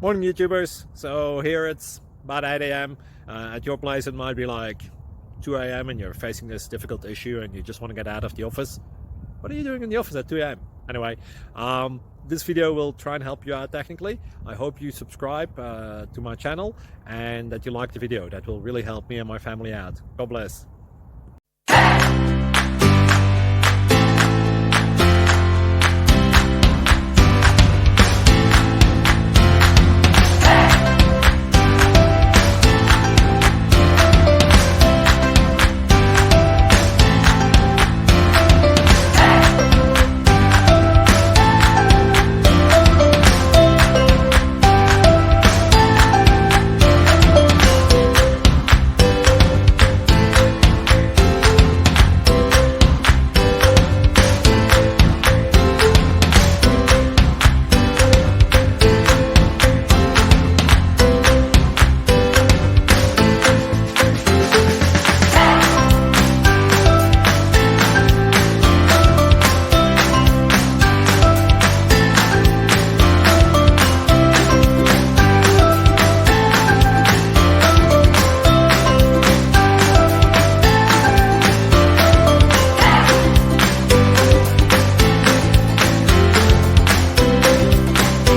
Morning YouTubers. So here it's about 8 a.m. At your place it might be like 2 a.m. and you're facing this difficult issue and you just want to get out of the office. What are you doing in the office at 2 a.m.? Anyway, this video will try and help you out technically. I hope you subscribe to my channel and that you like the video. That will really help me and my family out. God bless.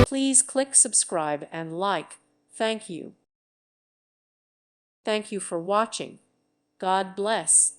Please click subscribe and like. Thank you. Thank you for watching. God bless.